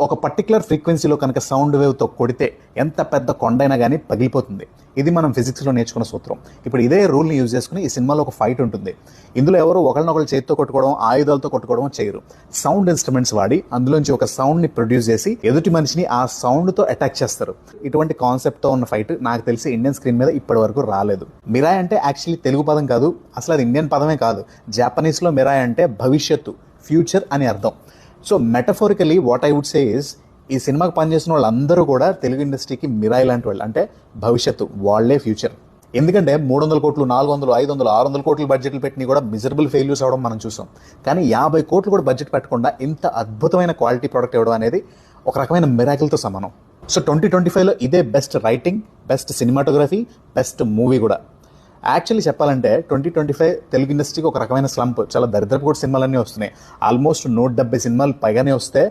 ఒక పర్టికులర్ ఫ్రీక్వెన్సీలో కనుక సౌండ్ వేవ్తో కొడితే ఎంత పెద్ద కొండైనా కానీ పగిలిపోతుంది. ఇది మనం ఫిజిక్స్లో నేర్చుకున్న సూత్రం. ఇప్పుడు ఇదే రూల్ని యూజ్ చేసుకుని ఈ సినిమాలో ఒక ఫైట్ ఉంటుంది. ఇందులో ఎవరు ఒకరినొకరు చేతితో కొట్టుకోవడం, ఆయుధాలతో కొట్టుకోవడం చేయరు. సౌండ్ ఇన్స్ట్రుమెంట్స్ వాడి అందులోంచి ఒక సౌండ్ని ప్రొడ్యూస్ చేసి ఎదుటి మనిషిని ఆ సౌండ్తో అటాక్ చేస్తారు. ఇటువంటి కాన్సెప్ట్తో ఉన్న ఫైట్ నాకు తెలిసి ఇండియన్ స్క్రీన్ మీద ఇప్పటి వరకు రాలేదు. మిరాయ్ అంటే యాక్చువల్లీ తెలుగు పదం కాదు, అసలు అది ఇండియన్ పదమే కాదు. జాపనీస్లో మిరాయ్ అంటే భవిష్యత్తు, ఫ్యూచర్ అని అర్థం. So metaphorically what I would say is, ఈ సినిమాకి పనిచేసిన వాళ్ళందరూ కూడా తెలుగు ఇండస్ట్రీకి మిరాయి లాంటి వాళ్ళు. అంటే భవిష్యత్తు, వాళ్లే ఫ్యూచర్. ఎందుకంటే 300 కోట్లు, 400, 500, 600 కోట్లు బడ్జెట్లు పెట్టిన కూడా మిజరబుల్ ఫెయిల్యూర్స్ అవడం మనం చూసాం. కానీ 50 కోట్లు కూడా బడ్జెట్ పెట్టకుండా ఇంత అద్భుతమైన క్వాలిటీ ప్రోడక్ట్ ఇవ్వడం అనేది ఒక రకమైన మిరాకిల్తో సమానం. సో 2025లో ఇదే best writing, best cinematography, best movie కూడా. యాక్చువల్లీ చెప్పాలంటే 2025 తెలుగు ఇండస్ట్రీకి ఒక రకమైన స్లంప్. చాలా దరిద్రపు కూడా సినిమాలన్నీ వస్తున్నాయి. ఆల్మోస్ట్ 170 సినిమాలు పైగానే వస్తే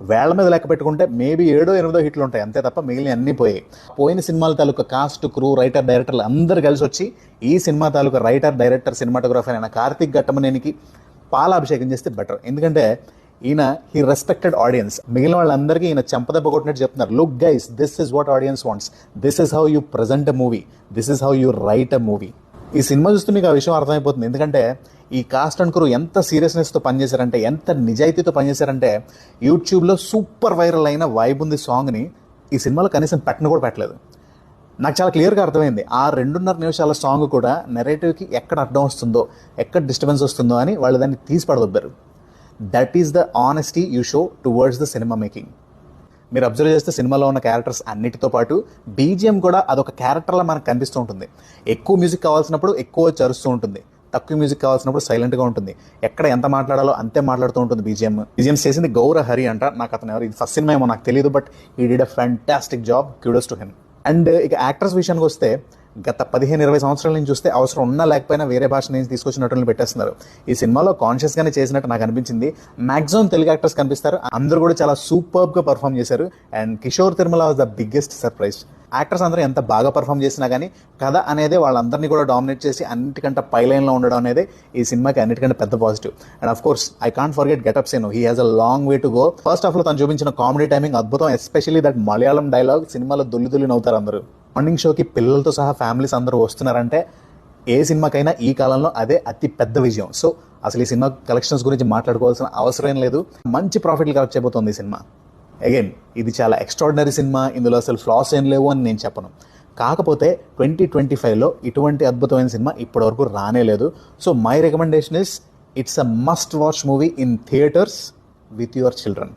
వేళ్ల మీద లెక్క పెట్టుకుంటే మేబీ 7-8 హిట్లు ఉంటాయి, అంతే తప్ప మిగిలిన అన్నీ పోయాయి. పోయిన సినిమాల తాలూకా కాస్ట్, క్రూ, రైటర్, డైరెక్టర్లు అందరూ కలిసి వచ్చి ఈ సినిమా తాలూకా రైటర్, డైరెక్టర్, సినిమాటోగ్రఫర్ అయిన కార్తిక్ ఘట్టమనేనికి పాలాభిషేకం చేస్తే బెటర్. ఎందుకంటే ఈయన హీ రెస్పెక్టెడ్ ఆడియన్స్. మిగిలిన వాళ్ళందరికీ ఈయన చెంపదెబ్బ కొట్టినట్టు చెప్తున్నారు, look guys, this is what audience wants, this is how you present a movie, this is how you right a movie. ఈ సినిమా చూస్తే మీకు ఆ విషయం అర్థమైపోతుంది. ఎందుకంటే ఈ కాస్ట్ అండ్ క్రూ ఎంత సీరియస్నెస్తో పనిచేశారంటే, ఎంత నిజాయితీతో పనిచేశారంటే, యూట్యూబ్లో సూపర్ వైరల్ అయిన వైబ్ ఉంది సాంగ్ని ఈ సినిమాలో కనీసం పెట్టను కూడా పెట్టలేదు. నాకు చాలా క్లియర్గా అర్థమైంది. ఆ 2.5 నిమిషాల సాంగ్ కూడా నెరేటివ్కి ఎక్కడ అర్థం వస్తుందో, ఎక్కడ డిస్టర్బెన్స్ వస్తుందో అని వాళ్ళు దాన్ని తీసి పడదొబ్బారు. That is the honesty you show towards the cinema making. మీరు అబ్జర్వ్ చేస్తే సినిమాలో ఉన్న క్యారెక్టర్స్ అన్నిటితో పాటు బీజిఎం కూడా అదొక క్యారెక్టర్లా మనకు కనిపిస్తూ ఉంటుంది. ఎక్కువ మ్యూజిక్ కావాల్సినప్పుడు ఎక్కువ చరుస్తూ ఉంటుంది, తక్కువ మ్యూజిక్ కావాల్సినప్పుడు సైలెంట్గా ఉంటుంది. ఎక్కడ ఎంత మాట్లాడాలో అంతే మాట్లాడుతూ ఉంటుంది బీజిఎం చేసింది గౌర హరి అంట. నాకు అతను ఎవరు, ఇది ఫస్ట్ సినిమా ఏమో నాకు తెలియదు, but he did a fantastic job, kudos to him. And ఇక యాక్టర్స్ విషయానికి వస్తే గత 15-20 సంవత్సరాల నుంచి చూస్తే అవసరం ఉన్నా లేకపోయినా వేరే భాష నుంచి తీసుకొచ్చిన నటులను పెట్టేస్తున్నారు. ఈ సినిమాలో కాన్షియస్గానే చేసినట్టు నాకు అనిపించింది. మాక్సిమం తెలుగు యాక్టర్స్ కనిపిస్తారు, అందరూ కూడా చాలా సూపర్గా పర్ఫామ్ చేశారు. And Kishore Tirumala was the biggest surprise. Actors అందరూ ఎంత బాగా పర్ఫామ్ చేసినా కానీ కథ అనేది వాళ్ళందరినీ కూడా డామినేట్ చేసి అన్నిటికంటే పై లైన్లో ఉండడం అనేది ఈ సినిమాకి అన్నిటికంటే పెద్ద positive. And of course I can't forget Getup Seenu. He has a long way to go. First హాఫ్లో తను చూపించిన కామెడీ టైమింగ్ అద్భుతం, ఎస్పెషల్లీ దట్ మలయాళం డైలాగ్ సినిమాలో దుల్లి నవ్వుతారు అందరూ. మార్నింగ్ షోకి పిల్లలతో సహా ఫ్యామిలీస్ అందరూ వస్తున్నారంటే ఏ సినిమాకైనా ఈ కాలంలో అదే అతి పెద్ద విజయం. సో అసలు ఈ సినిమా కలెక్షన్స్ గురించి మాట్లాడుకోవాల్సిన అవసరం లేదు. మంచి ప్రాఫిట్లు కలెక్ట్ చేయబోతోంది ఈ సినిమా. అగైన్ ఇది చాలా ఎక్స్ట్రాడినరీ సినిమా, ఇందులో అసలు ఫ్లాస్ ఏం లేవు అని నేను చెప్పను. కాకపోతే 2025లో ఇటువంటి అద్భుతమైన సినిమా ఇప్పటివరకు రానే లేదు. So my recommendation is, it's a must watch movie in theatres with your children.